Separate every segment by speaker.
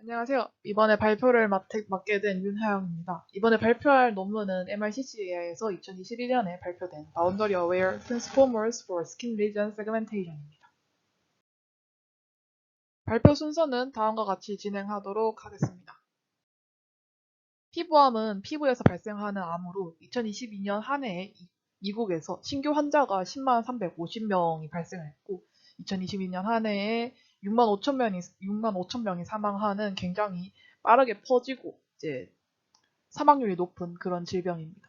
Speaker 1: 안녕하세요. 이번에 발표를 맡게 된 윤하영입니다. 이번에 발표할 논문은 MRCCA에서 2021년에 발표된 Boundary Aware Transformers for Skin Region Segmentation입니다. 발표 순서는 다음과 같이 진행하도록 하겠습니다. 피부암은 피부에서 발생하는 암으로 2022년 한 해에 미국에서 신규 환자가 10만 350명이 발생했고 2022년 한 해에 6만 5천 명이 사망하는 굉장히 빠르게 퍼지고 이제 사망률이 높은 그런 질병입니다.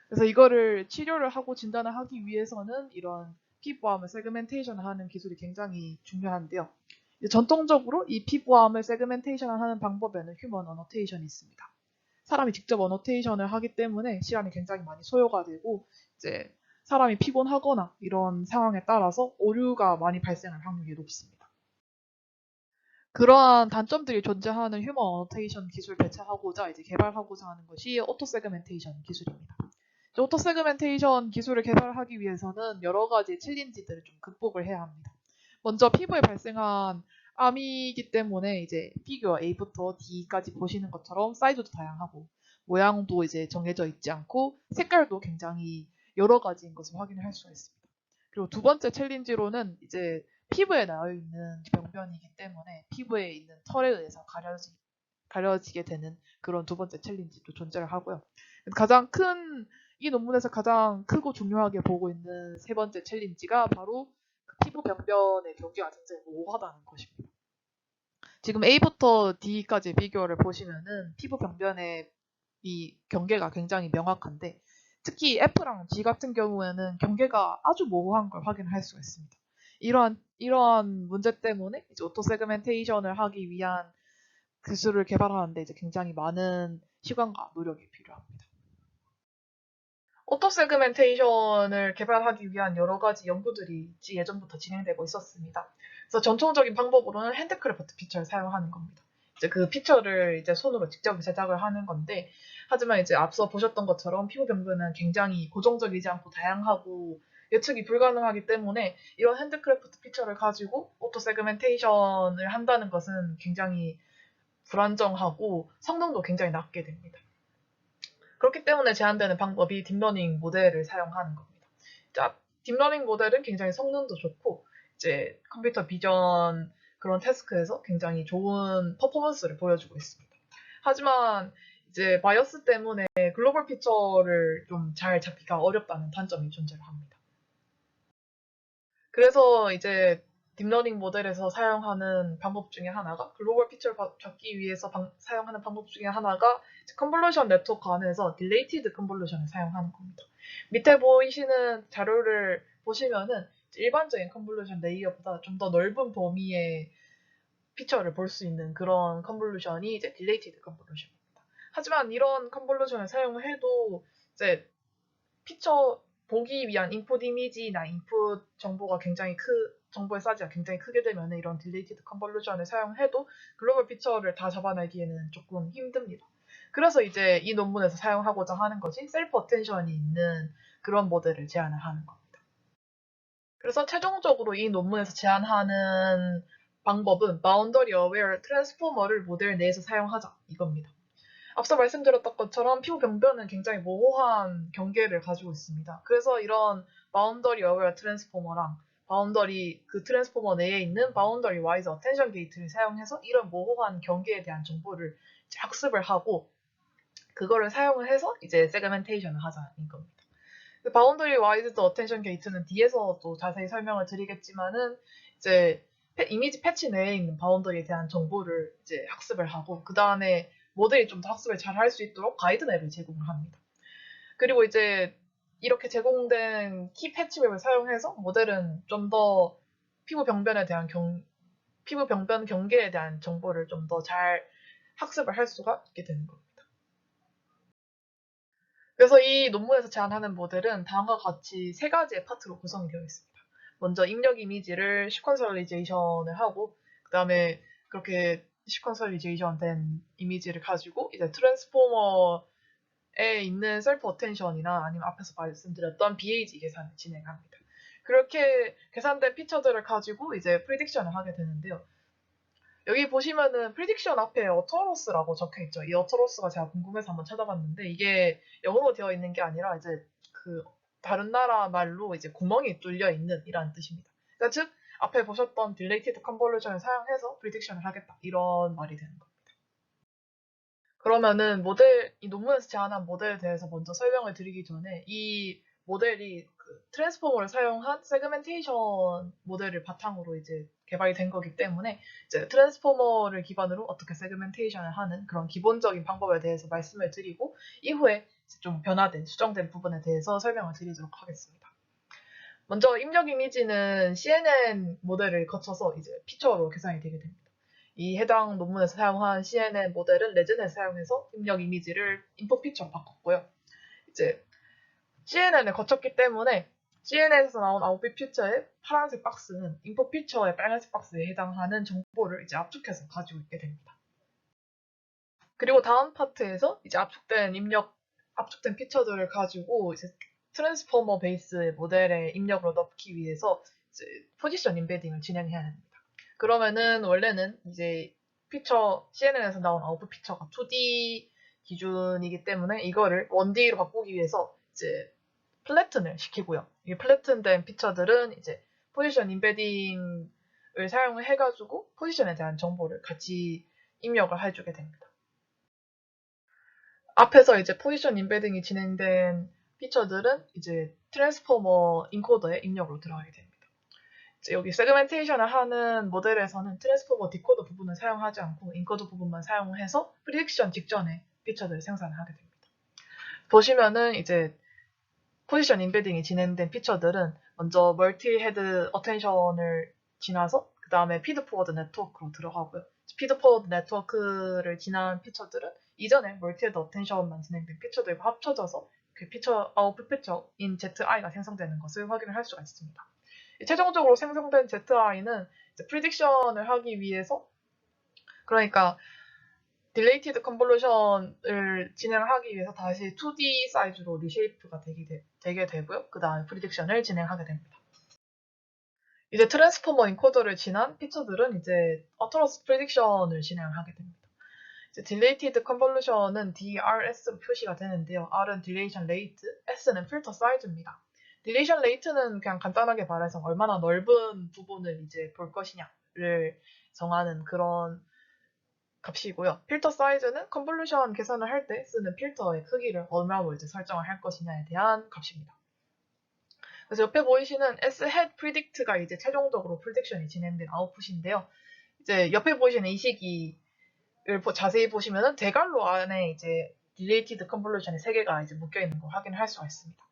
Speaker 1: 그래서 이거를 치료를 하고 진단을 하기 위해서는 이런 피부암을 세그멘테이션을 하는 기술이 굉장히 중요한데요. 전통적으로 이 피부암을 세그멘테이션을 하는 방법에는 휴먼 어노테이션이 있습니다. 사람이 직접 어노테이션을 하기 때문에 시간이 굉장히 많이 소요가 되고 이제 사람이 피곤하거나 이런 상황에 따라서 오류가 많이 발생할 확률이 높습니다. 그러한 단점들이 존재하는 휴먼 어노테이션 기술을 대체하고자 이제 개발하고자 하는 것이 오토 세그멘테이션 기술입니다. 오토 세그멘테이션 기술을 개발하기 위해서는 여러 가지 챌린지들을 좀 극복을 해야 합니다. 먼저 피부에 발생한 암이기 때문에 이제 피규어 A부터 D까지 보시는 것처럼 사이즈도 다양하고 모양도 이제 정해져 있지 않고 색깔도 굉장히 여러 가지인 것을 확인을 할 수가 있습니다. 그리고 두 번째 챌린지로는 이제 피부에 나와 있는 병변이기 때문에 피부에 있는 털에 의해서 가려지게 되는 그런 두 번째 챌린지도 존재를 하고요. 가장 큰, 이 논문에서 가장 크고 중요하게 보고 있는 세 번째 챌린지가 바로 그 피부 병변의 경계가 굉장히 모호하다는 것입니다. 지금 A부터 D까지 비교를 보시면은 피부 병변의 이 경계가 굉장히 명확한데 특히 F랑 G 같은 경우에는 경계가 아주 모호한 걸 확인할 수가 있습니다. 이러한 문제 때문에 이제 오토 세그멘테이션을 하기 위한 기술을 개발하는데 이제 굉장히 많은 시간과 노력이 필요합니다. 오토 세그멘테이션을 개발하기 위한 여러 가지 연구들이 예전부터 진행되고 있었습니다. 그래서 전통적인 방법으로는 핸드크래프트 피처를 사용하는 겁니다. 이제 그 피처를 이제 손으로 직접 제작을 하는 건데, 하지만 이제 앞서 보셨던 것처럼 피부 병변은 굉장히 고정적이지 않고 다양하고 예측이 불가능하기 때문에 이런 핸드크래프트 피처를 가지고 오토 세그멘테이션을 한다는 것은 굉장히 불안정하고 성능도 굉장히 낮게 됩니다. 그렇기 때문에 제한되는 방법이 딥러닝 모델을 사용하는 겁니다. 자, 딥러닝 모델은 굉장히 성능도 좋고 이제 컴퓨터 비전 그런 태스크에서 굉장히 좋은 퍼포먼스를 보여주고 있습니다. 하지만 이제 바이어스 때문에 글로벌 피처를 좀 잘 잡기가 어렵다는 단점이 존재를 합니다. 그래서 이제 딥러닝 모델에서 사용하는 방법 중에 하나가 글로벌 피처를 잡기 위해서 사용하는 방법 중에 하나가 컨볼루션 네트워크 안에서 딜레이티드 컨볼루션을 사용하는 겁니다. 밑에 보이시는 자료를 보시면은 일반적인 컨볼루션 레이어보다 좀 더 넓은 범위의 피처를 볼 수 있는 그런 컨볼루션이 이제 딜레이티드 컨볼루션입니다. 하지만 이런 컨볼루션을 사용해도 이제 피처 보기 위한 인풋 이미지나 인풋 정보가 정보의 사이즈가 굉장히 크게 되면 이런 딜레이티드 컨볼루션을 사용해도 글로벌 피처를 다 잡아내기에는 조금 힘듭니다. 그래서 이제 이 논문에서 사용하고자 하는 것이 셀프 어텐션이 있는 그런 모델을 제안을 하는 겁니다. 그래서 최종적으로 이 논문에서 제안하는 방법은 바운더리 어웨어 트랜스포머를 모델 내에서 사용하자 이겁니다. 앞서 말씀드렸던 것처럼 피부 병변은 굉장히 모호한 경계를 가지고 있습니다. 그래서 이런 바운더리 어웨어 트랜스포머랑 바운더리 그 트랜스포머 내에 있는 바운더리 와이즈 어텐션 게이트를 사용해서 이런 모호한 경계에 대한 정보를 학습을 하고 그거를 사용을 해서 이제 세그멘테이션을 하자는 겁니다. 바운더리 와이즈 어텐션 게이트는 뒤에서 또 자세히 설명을 드리겠지만은 이제 이미지 패치 내에 있는 바운더리에 대한 정보를 이제 학습을 하고 그 다음에 모델이 좀 더 학습을 잘 할 수 있도록 가이드맵을 제공을 합니다. 그리고 이제 이렇게 제공된 키 패치맵을 사용해서 모델은 좀 더 피부 병변에 대한 피부 병변 경계에 대한 정보를 좀 더 잘 학습을 할 수가 있게 되는 겁니다. 그래서 이 논문에서 제안하는 모델은 다음과 같이 세 가지의 파트로 구성이 되어 있습니다. 먼저 입력 이미지를 시퀀셜리제이션을 하고 그 다음에 그렇게 시퀀셜리제이션 된 이미지를 가지고 이제 트랜스포머에 있는 셀프 어텐션이나 아니면 앞에서 말씀드렸던 BAG 계산을 진행합니다. 그렇게 계산된 피처들을 가지고 이제 프리딕션을 하게 되는데요. 여기 보시면은 프리딕션 앞에 어터로스라고 적혀있죠. 이 어터로스가 제가 궁금해서 한번 찾아봤는데 이게 영어로 되어 있는 게 아니라 이제 그 다른 나라 말로 이제 구멍이 뚫려 있는 이라는 뜻입니다. 그러니까 즉 앞에 보셨던 딜레이티드 컨볼루션을 사용해서 프리딕션을 하겠다 이런 말이 되는 겁니다. 그러면은 이 논문에서 제안한 모델에 대해서 먼저 설명을 드리기 전에 이 모델이 그 트랜스포머를 사용한 세그멘테이션 모델을 바탕으로 이제 개발이 된 거기 때문에 이제 트랜스포머를 기반으로 어떻게 세그멘테이션을 하는 그런 기본적인 방법에 대해서 말씀을 드리고 이후에 좀 변화된, 수정된 부분에 대해서 설명을 드리도록 하겠습니다. 먼저 입력 이미지는 CNN 모델을 거쳐서 이제 피처로 계산이 되게 됩니다. 이 해당 논문에서 사용한 CNN 모델은 레진을 사용해서 입력 이미지를 인풋 피처로 바꿨고요. 이제 CNN을 거쳤기 때문에 CNN에서 나온 아웃풋 피처의 파란색 박스는 인풋 피처의 빨간색 박스에 해당하는 정보를 이제 압축해서 가지고 있게 됩니다. 그리고 다음 파트에서 이제 압축된 피처들을 가지고 이제 트랜스포머 베이스의 모델에 입력으로 넣기 위해서 이제 포지션 임베딩을 진행해야 됩니다. 그러면은 원래는 이제 CNN에서 나온 아웃풋 피처가 2D 기준이기 때문에 이거를 1D로 바꾸기 위해서 이제 플래튼을 시키고요. 이 플래튼된 피처들은 이제 포지션 임베딩을 사용을 해가지고 포지션에 대한 정보를 같이 입력을 해주게 됩니다. 앞에서 이제 포지션 임베딩이 진행된 피처들은 이제 트랜스포머 인코더에 입력으로 들어가게 됩니다. 여기 세그멘테이션을 하는 모델에서는 트랜스포머 디코더 부분을 사용하지 않고 인코더 부분만 사용해서 프리딕션 직전에 피처들을 생산을 하게 됩니다. 보시면은 이제 포지션 임베딩이 진행된 피처들은 먼저 멀티 헤드 어텐션을 지나서 그 다음에 피드 포워드 네트워크로 들어가고요. 피드 포워드 네트워크를 지난 피처들은 이전에 멀티 헤드 어텐션만 진행된 피처들과 합쳐져서 그 아웃풋 피처인 ZI가 생성되는 것을 확인을 할 수가 있습니다. 최종적으로 생성된 ZI는 프리딕션을 하기 위해서 그러니까 딜레이티드 컨볼루션을 진행하기 위해서 다시 2D 사이즈로 리쉐이프가 되게 되고요. 그 다음에 프리딕션을 진행하게 됩니다. 이제 트랜스포머 인코더를 지난 피처들은 이제 어터러스 프리딕션을 진행하게 됩니다. 이제 딜레이티드 컨볼루션은 DRS로 표시가 되는데요. R은 딜레이션 레이트, S는 필터 사이즈입니다. 딜레이션 레이트는 그냥 간단하게 말해서 얼마나 넓은 부분을 이제 볼 것이냐를 정하는 그런 값이고요. 필터 사이즈는 컨볼루션 계산을 할 때 쓰는 필터의 크기를 얼마로 이제 설정을 할 것이냐에 대한 값입니다. 그래서 옆에 보이시는 S-head predict가 이제 최종적으로 프리딕션이 진행된 아웃풋인데요. 이제 옆에 보이시는 이 시기를 자세히 보시면은 대괄호 안에 이제 딜레이티드 컨볼루션의 3개가 이제 묶여 있는 걸 확인을 할 수가 있습니다.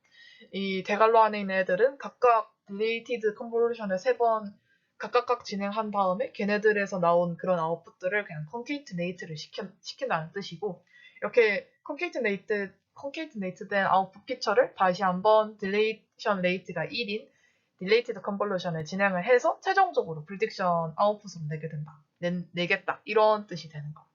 Speaker 1: 이 대괄호 안에 있는 애들은 각각 딜레이티드 컨볼루션을 3번 각각 진행한 다음에 걔네들에서 나온 그런 아웃풋들을 그냥 컨케이트네이트를 시킨다는 뜻이고 이렇게 컨케이트네이트된 아웃풋 피처를 다시 한번 딜레이션 레이트가 1인 딜레이티드 컨볼루션을 진행을 해서 최종적으로 프리딕션 아웃풋으로 내겠다 이런 뜻이 되는 겁니다.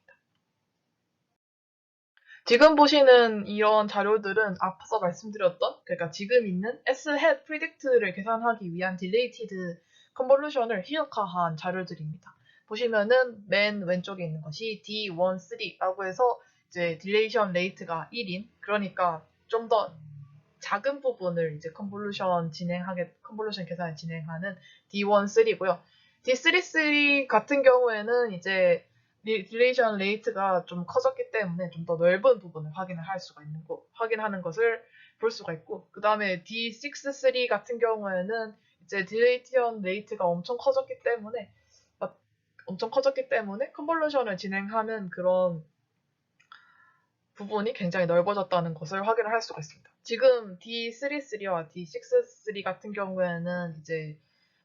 Speaker 1: 지금 보시는 이런 자료들은 앞서 말씀드렸던 그러니까 지금 있는 S-head predict를 계산하기 위한 딜레이티드 컨볼루션을 희역화한 자료들입니다. 보시면은 맨 왼쪽에 있는 것이 D13라고 해서 이제 딜레이션 레이트가 1인 그러니까 좀 더 작은 부분을 이제 컨볼루션 계산을 진행하는 D13고요. D33 같은 경우에는 이제 딜레이션 레이트가 좀 커졌기 때문에 좀 더 넓은 부분을 확인하는 것을 볼 수가 있고 그 다음에 D63 같은 경우에는 이제 딜레이션 레이트가 엄청 커졌기 때문에 컨볼루션을 진행하는 그런 부분이 굉장히 넓어졌다는 것을 확인을 할 수가 있습니다. 지금 D33와 D63 같은 경우에는 이제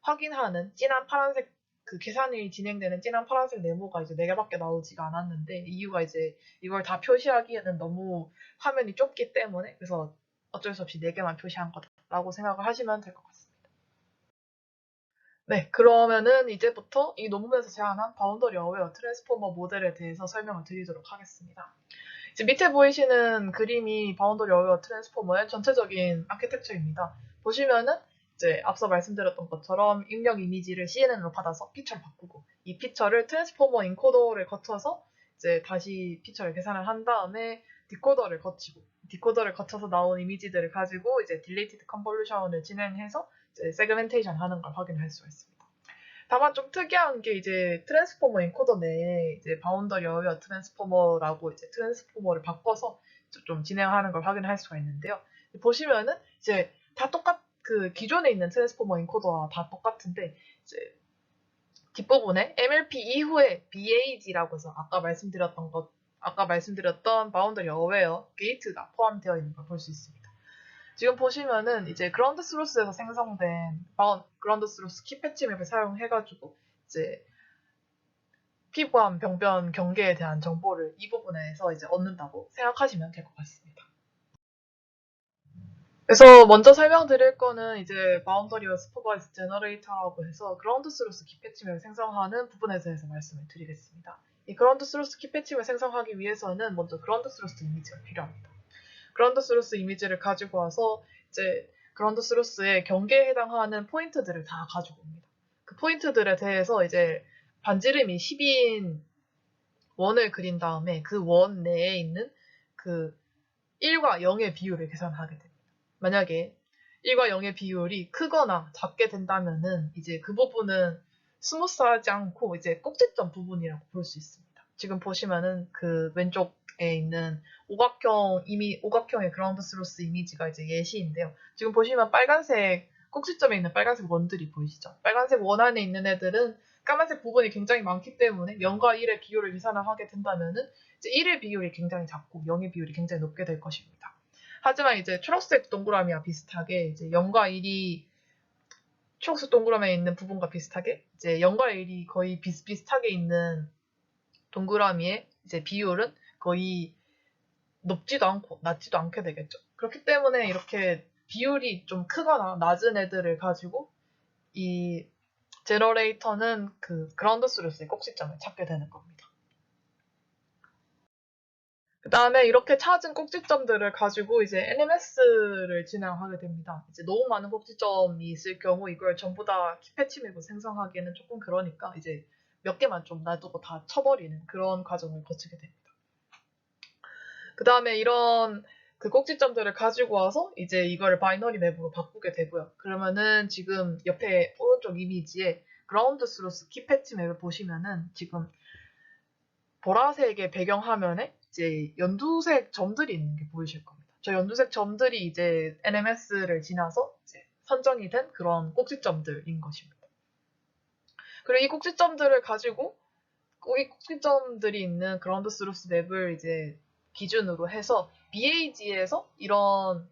Speaker 1: 확인하는 진한 파란색 계산이 진행되는 진한 파란색 네모가 이제 4개밖에 나오지가 않았는데 이유가 이제 이걸 다 표시하기에는 너무 화면이 좁기 때문에 그래서 어쩔 수 없이 4개만 표시한 거다라고 생각을 하시면 될 것 같습니다. 네, 그러면은 이제부터 이 논문에서 제안한 바운더리 어웨어 트랜스포머 모델에 대해서 설명을 드리도록 하겠습니다. 지금 밑에 보이시는 그림이 바운더리 어웨어 트랜스포머의 전체적인 아키텍처입니다. 보시면은 이제 앞서 말씀드렸던 것처럼 입력 이미지를 CNN으로 받아서 피처를 바꾸고 이 피처를 트랜스포머 인코더를 거쳐서 이제 다시 피처를 계산을 한 다음에 디코더를 거쳐서 나온 이미지들을 가지고 이제 딜레이티드 컨볼루션을 진행해서 이제 세그멘테이션 하는 걸 확인할 수가 있습니다. 다만 좀 특이한 게 이제 트랜스포머 인코더 내에 이제 바운더리 어웨어 트랜스포머라고 이제 트랜스포머를 바꿔서 좀 진행하는 걸 확인할 수가 있는데요. 보시면은 이제 다 그 기존에 있는 트랜스포머 인코더와 다 똑같은데 이제 뒷부분에 MLP 이후에 BAG라고 해서 아까 말씀드렸던 바운더리 어웨어 게이트가 포함되어 있는 걸 볼 수 있습니다. 지금 보시면은 이제 그라운드 스로스에서 생성된 그라운드 스로스 키 패치 맵을 사용해가지고 이제 피부암, 병변, 경계에 대한 정보를 이 부분에서 이제 얻는다고 생각하시면 될 것 같습니다. 그래서 먼저 설명드릴 거는 이제 바운더리와 슈퍼바이스 제너레이터라고 해서 그라운드 스로스 키 패치맵을 생성하는 부분에 대해서 말씀을 드리겠습니다. 이 그라운드 스로스 키 패치맵을 생성하기 위해서는 먼저 그라운드 스로스 이미지가 필요합니다. 그라운드 스로스 이미지를 가지고 와서 이제 그라운드 스로스의 경계에 해당하는 포인트들을 다 가지고 옵니다. 그 포인트들에 대해서 이제 반지름이 12인 원을 그린 다음에 그 원 내에 있는 그 1과 0의 비율을 계산하게 됩니다. 만약에 1과 0의 비율이 크거나 작게 된다면은 이제 그 부분은 스무스하지 않고 이제 꼭지점 부분이라고 볼 수 있습니다. 지금 보시면은 그 왼쪽에 있는 오각형의 그라운드 스로스 이미지가 이제 예시인데요. 지금 보시면 빨간색 꼭지점에 있는 빨간색 원들이 보이시죠? 빨간색 원 안에 있는 애들은 까만색 부분이 굉장히 많기 때문에 0과 1의 비율을 계산을 하게 된다면은 이제 1의 비율이 굉장히 작고 0의 비율이 굉장히 높게 될 것입니다. 하지만 이제 초록색 동그라미와 비슷하게 이제 0과 1이 초록색 동그라미에 있는 부분과 비슷하게 이제 0과 1이 거의 비슷비슷하게 있는 동그라미의 이제 비율은 거의 높지도 않고 낮지도 않게 되겠죠. 그렇기 때문에 이렇게 비율이 좀 크거나 낮은 애들을 가지고 이 제너레이터는 그 그라운드 스루스의 꼭지점을 찾게 되는 겁니다. 그 다음에 이렇게 찾은 꼭지점들을 가지고 이제 NMS를 진행하게 됩니다. 이제 너무 많은 꼭지점이 있을 경우 이걸 전부 다 키패치맵을 생성하기에는 조금 그러니까 이제 몇 개만 좀 놔두고 다 쳐버리는 그런 과정을 거치게 됩니다. 그 다음에 이런 그 꼭지점들을 가지고 와서 이제 이걸 바이너리 맵으로 바꾸게 되고요. 그러면은 지금 옆에 오른쪽 이미지에 그라운드 스로스 키패치 맵을 보시면은 지금 보라색의 배경화면에 이제 연두색 점들이 있는 게 보이실 겁니다. 저 연두색 점들이 이제 NMS를 지나서 이제 선정이 된 그런 꼭지점들인 것입니다. 그리고 이 꼭지점들을 가지고 이 꼭지점들이 있는 그라운드 스루스 맵을 이제 기준으로 해서 BAG에서 이런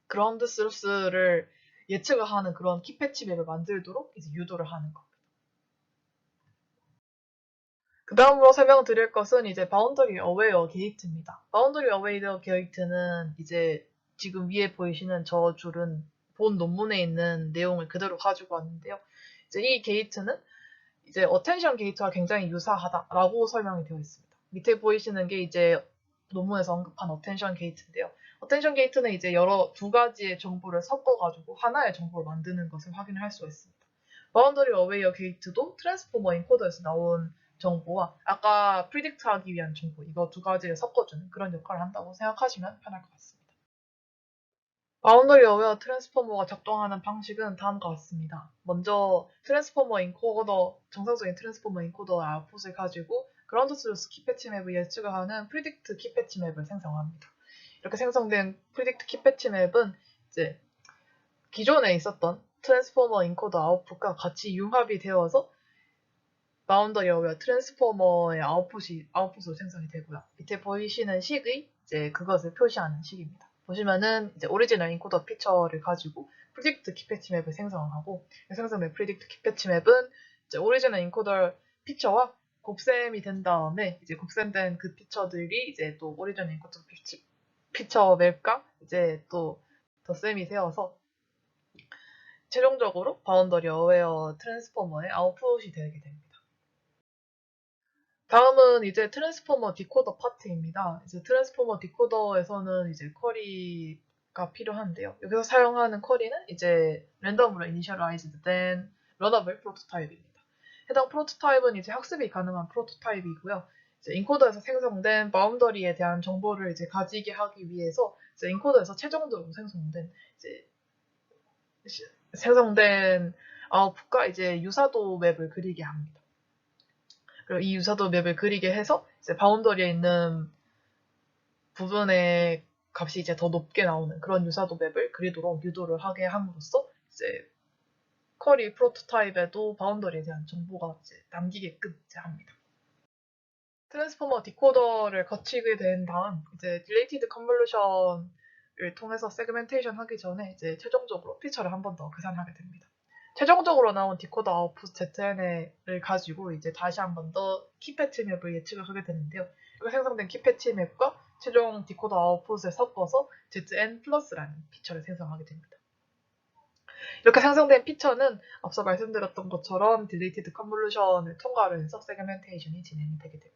Speaker 1: 그라운드 스루스를 예측을 하는 그런 키패치 맵을 만들도록 이제 유도를 하는 겁니다. 그 다음으로 설명드릴 것은 이제 바운더리 어웨어 게이트입니다. 바운더리 어웨어 게이트는 이제 지금 위에 보이시는 저 줄은 본 논문에 있는 내용을 그대로 가지고 왔는데요. 이제 이 게이트는 이제 어텐션 게이트와 굉장히 유사하다라고 설명이 되어 있습니다. 밑에 보이시는 게 이제 논문에서 언급한 어텐션 게이트인데요. 어텐션 게이트는 이제 두 가지의 정보를 섞어가지고 하나의 정보를 만드는 것을 확인할 수가 있습니다. 바운더리 어웨이어 게이트도 트랜스포머 인코더에서 나온 정보와 아까 프리딕트 하기 위한 정보 이거 두 가지를 섞어주는 그런 역할을 한다고 생각하시면 편할 것 같습니다. 바운더리 어웨어 트랜스포머가 작동하는 방식은 다음과 같습니다. 먼저 트랜스포머 인코더, 정상적인 트랜스포머 인코더 아웃풋을 가지고 그라운드 스루스 키패치 맵을 예측을 하는 프리딕트 키패치 맵을 생성합니다. 이렇게 생성된 프리딕트 키패치 맵은 이제 기존에 있었던 트랜스포머 인코더 아웃풋과 같이 융합이 되어서 바운더리 어웨어 트랜스포머의 아웃풋으로 생성이 되고요. 밑에 보이시는 식이 이제 그것을 표시하는 식입니다. 보시면은 이제 오리지널 인코더 피처를 가지고 프리딕트 키패치 맵을 생성하고 생성된 프리딕트 키패치 맵은 이제 오리지널 인코더 피처와 곱셈이 된 다음에 이제 곱셈된 그 피처들이 이제 또 오리지널 인코더 피처 맵과 이제 또 덧셈이 되어서 최종적으로 바운더리 어웨어 트랜스포머의 아웃풋이 되게 됩니다. 다음은 이제 트랜스포머 디코더 파트입니다. 이제 트랜스포머 디코더에서는 이제 쿼리 가 필요한데요. 여기서 사용하는 쿼리는 이제 랜덤으로 initialized 된 runnable 프로토타입입니다. 해당 프로토타입은 이제 학습이 가능한 프로토타입이고요. 이제 인코더에서 생성된 바운더리에 대한 정보를 이제 가지게 하기 위해서 이제 인코더에서 최종적으로 생성된 아웃풋과 이제 유사도 맵을 그리게 합니다. 그리고 이 유사도 맵을 그리게 해서 이제 바운더리에 있는 부분의 값이 이제 더 높게 나오는 그런 유사도 맵을 그리도록 유도를 하게 함으로써 이제 쿼리 프로토타입에도 바운더리에 대한 정보가 이제 남기게끔 이제 합니다. 트랜스포머 디코더를 거치게 된 다음 이제 딜레이티드 컨볼루션을 통해서 세그멘테이션 하기 전에 이제 최종적으로 피처를 한 번 더 계산하게 됩니다. 최종적으로 나온 디코더 아웃풋 ZN을 가지고 이제 다시 한 번 더 키패치 맵을 예측을 하게 되는데요. 이거 생성된 키패치 맵과 최종 디코더 아웃풋을 섞어서 ZN 플러스라는 피처를 생성하게 됩니다. 이렇게 생성된 피처는 앞서 말씀드렸던 것처럼 딜레이티드 컨볼루션을 통과를 해서 세그멘테이션이 진행이 되게 됩니다.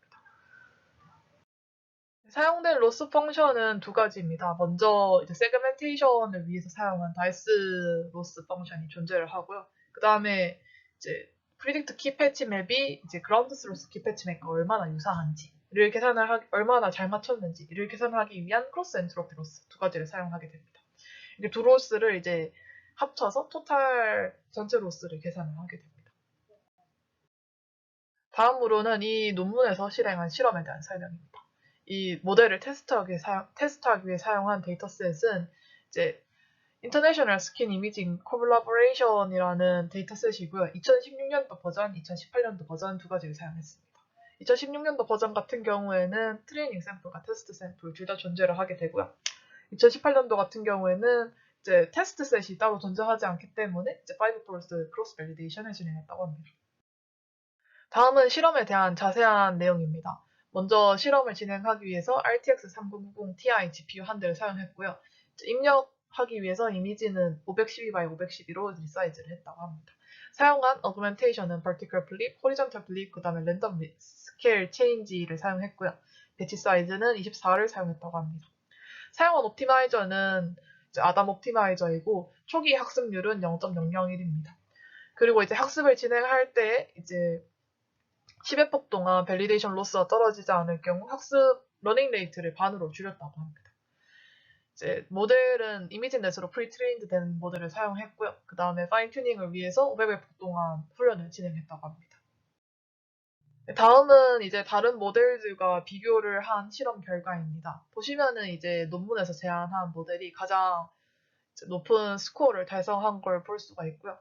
Speaker 1: 사용된 로스 펑션은 두 가지입니다. 먼저 이제 세그멘테이션을 위해서 사용한 다이스 로스 펑션이 존재를 하고요. 그 다음에 이제 프리딕트 키패치 맵이 이제 그라운드스 로스 키패치 맵과 얼마나 유사한지를 얼마나 잘 맞췄는지를 계산하기 위한 크로스 엔트로피 로스 두 가지를 사용하게 됩니다. 이게 두 로스를 이제 합쳐서 토탈 전체 로스를 계산을 하게 됩니다. 다음으로는 이 논문에서 실행한 실험에 대한 설명입니다. 이 모델을 테스트하기 위해 사용한 데이터셋은 이제 International Skin Imaging Collaboration이라는 데이터셋이고요. 2016년도 버전, 2018년도 버전 두 가지를 사용했습니다. 2016년도 버전 같은 경우에는 트레이닝 샘플과 테스트 샘플 둘 다 존재를 하게 되고요. 2018년도 같은 경우에는 이제 테스트 셋이 따로 존재하지 않기 때문에 이제 5포스 크로스 밸리데이션을 진행했다고 합니다. 다음은 실험에 대한 자세한 내용입니다. 먼저 실험을 진행하기 위해서 RTX 3090 Ti GPU 한 대를 사용했고요. 입력하기 위해서 이미지는 512x 512로 리사이즈를 했다고 합니다. 사용한 어그멘테이션은 Vertical Flip, Horizontal Flip, 그 다음에 Random Scale Change를 사용했고요. 배치 사이즈는 24를 사용했다고 합니다. 사용한 옵티마이저는 아담 옵티마이저이고 초기 학습률은 0.001입니다. 그리고 이제 학습을 진행할 때 이제 10회 폭 동안 밸리데이션 로스가 떨어지지 않을 경우 학습 러닝 레이트를 반으로 줄였다고 합니다. 이제 모델은 이미지넷으로 프리트레인드 된 모델을 사용했고요. 그 다음에 파인 튜닝을 위해서 500회 폭 동안 훈련을 진행했다고 합니다. 다음은 이제 다른 모델들과 비교를 한 실험 결과입니다. 보시면은 이제 논문에서 제안한 모델이 가장 높은 스코어를 달성한 걸 볼 수가 있고요.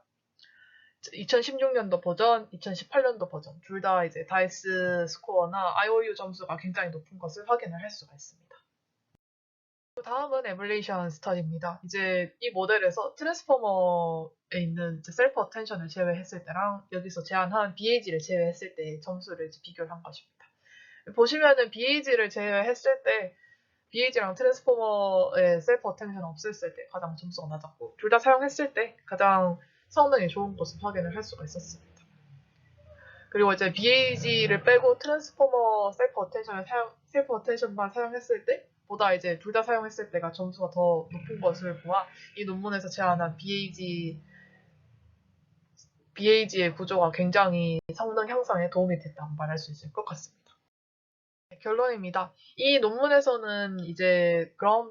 Speaker 1: 2016년도 버전, 2018년도 버전 둘 다 이제 다이스 스코어나 IOU 점수가 굉장히 높은 것을 확인을 할 수가 있습니다. 다음은 에뮬레이션 스터디입니다. 이제 이 모델에서 트랜스포머에 있는 셀프 어텐션을 제외했을 때랑 여기서 제한한 BAG를 제외했을 때 점수를 이제 비교를 한 것입니다. 보시면은 BAG를 제외했을 때 BAG랑 트랜스포머의 셀프 어텐션 없앴을 때 가장 점수가 낮았고 둘 다 사용했을 때 가장 성능이 좋은 것을 확인을 할 수가 있었습니다. 그리고 이제 BAG를 빼고 트랜스포머 셀프 어텐션만 사용했을 때 보다 이제 둘 다 사용했을 때가 점수가 더 높은 것을 보아 이 논문에서 제안한 BAG의 구조가 굉장히 성능 향상에 도움이 됐다고 말할 수 있을 것 같습니다. 결론입니다. 이 논문에서는 이제 그런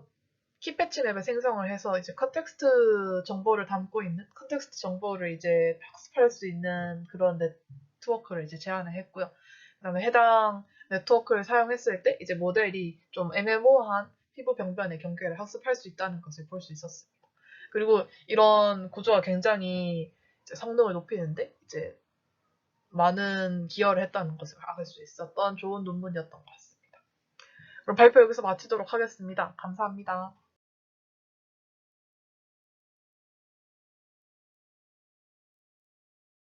Speaker 1: 키패치 맵을 생성을 해서 이제 컨텍스트 정보를 담고 있는 컨텍스트 정보를 이제 학습할 수 있는 그런 네트워크를 이제 제안을 했고요. 그다음에 해당 네트워크를 사용했을 때 이제 모델이 좀 애매모호한 피부 병변의 경계를 학습할 수 있다는 것을 볼 수 있었습니다. 그리고 이런 구조가 굉장히 이제 성능을 높이는데 이제 많은 기여를 했다는 것을 알 수 있었던 좋은 논문이었던 것 같습니다. 그럼 발표 여기서 마치도록 하겠습니다. 감사합니다.